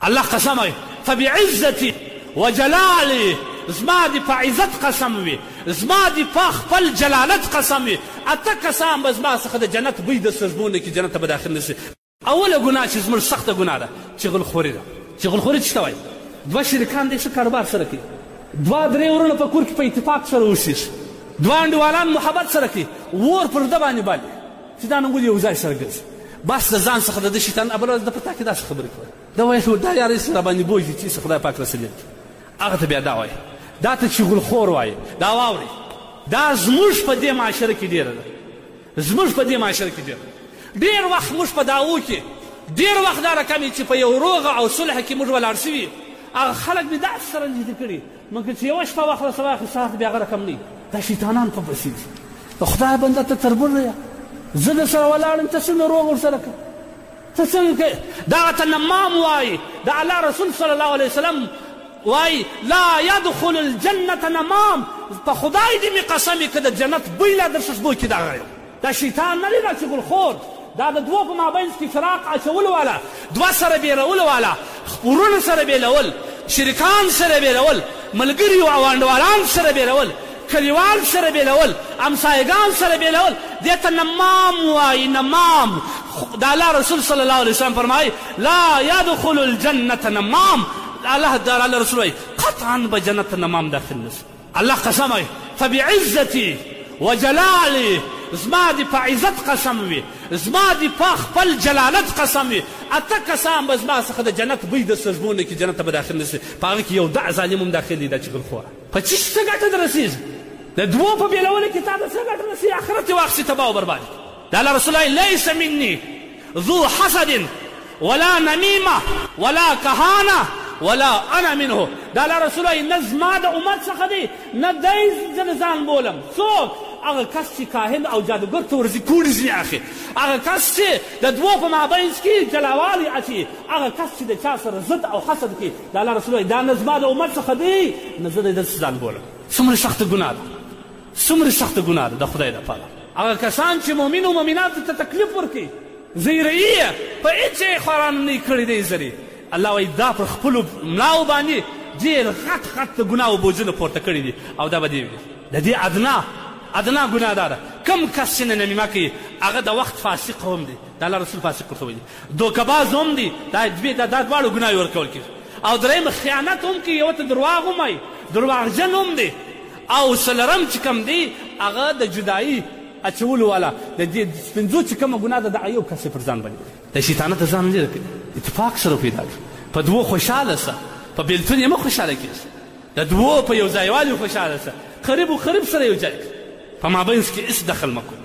الله قسم وي فبعزتي وجلالي زما دي په عزت قسم وي زما دي په خپل جلالت قسم وي اته کسان به زما څخه د جنت بوی د سرزمونه کې جنت ته به داخل نشي. اوله ګناه چې زموږ سخته ګناه ده چغلخوري ده. چغلخوري څه ته وایي؟ دوه شریکان دی څه کاروبار سره کوي، دوه درې ورونه په کور کې په اتفاق سره اوسېږي، دوه انډیوالان محبت سره کوي، اور پر ده باندې بالي چې دا نن ولې یو ځای سره ګرځي. بس د ځان څخه د ده شیطان بله ورځ د په تا کې داسې خبرې کوي، دا وایي دا یار یې راباندې بوج دي چې خدای پاک رسولی هغه ته بیا دا وایي، دا ته چغلخور وایي. دا واورئ دا زموږ په دې معاشره کې ډېره ده، زموږ په دې معاشره کې ډېره. ډېر وخت موږ په دعوو کې ډېر وخت دا رقم چې په یو روغه او صلح کې موږ ولاړ شوي هغه خلک مې داسې سره نږدې کړي مګر چې یوه شپه وخت راسه واخلي سهار بیا هغه رقم نه دا شیطانان په پسې دي. د خدای بنده ته تربور یم، زه در سره ولاړ یم، ته څنګه روغ ورسره کوې؟ ته څنګه کوې؟ دغه ته نمام وایي. د الله رسول صلی الله علیه وسلم وایي لا یدخل الجنة نمام. په خدای دې مې قسم یې که د جنت بوی لا در ششبو کې دغه یم. دا شیطان نه دی، دا چغلخور، دا د دوو په مابینځ کې فراق اچولو والا، دوه سره بېلولو والا، ورونه سره بېلول، شریکان سره بېلول، ملګري او انډوالان سره بېلول، کلیوال سره بېلول، امسایګان سره بېلول، دې ته نمام وایي. نمام د الله رسول صلی الله علیه وسلم فرمایي لا یدخل الجنة نمام. الله رسول وایي قطعا به جنت ته نمام داخل نشي. الله قسم وایي فبعزتي وجلالي زما دي په عزت قسم وي، زما دي په خپل جلالت قسم وي اته کسان به زما څخه د جنت بوی د سرزمونه کې جنت ته به داخل نشي. په هغه کې یو دع ظالم هم داخل دی، دا چغلخوره. په چی څه ګټه در رسېږي؟ د دوو په بېلولو کې تا ته څه ګټه رسېږي؟ آخرت یې واخیستې تباه و برباد. د الله رسول الله لیس مني ذو حسد ولا نمیمه ولا کهانه ولا انا منه. د الله رسول الله نه زما د امت څخه دی نه دی زه د ځان بولم. څوک؟ هغه کس چې کاهن او جادوګر ته ورځي کوړي ځینې اخي، هغه کس چې د دوو په مابینځ کې جلاوالي اچي، هغه کس چې د چا سره ضد او حسد کوي. د الله رسول دا نه زما د امت څخه دی نه زه د داسې ځان بولم. څومره سخته ګناه ده، څومره سخته ګناه ده د خدای دپاره. هغه کسان چې مؤمن او مؤمناتو ته تکلیف ورکوي، زیرهیي یې په هېڅ یې خوران نه کړی دی زرې. الله وایي دا پر خپلو ملاو باندې ډېر غټ غټ د ګناهو بوجونه پورته کړي دي او دا به دې وي. د دې ادنا ګناه دا ده کم کس چې نمیمه کوي هغه د وخت فاسق هم دی. د الله رسول فاسق ورته وایي. دوکهباز هم دی، دا دواړو ګناه ورکول کېږي. او درېیم خیانت هم کوي، یو ته درواغ هم وایي، درواغجن هم دی. او څلرم چې کوم دی هغه د جدایي اچولو والا د دې پنځو چې کومه ګناه ده د یو کس پر ځان باندې د شیطانت ځان لرې کړي. اتفاق سره پیدا کړي، په دوو خوشحاله سه، په بېلتون یې مه خوشحاله کېږي، د دوو په یو ځایوالي خوشحاله سه، قریب و قریب سره یو ځای کړي، په مابینځ کې هېڅ دخل مه کوئ.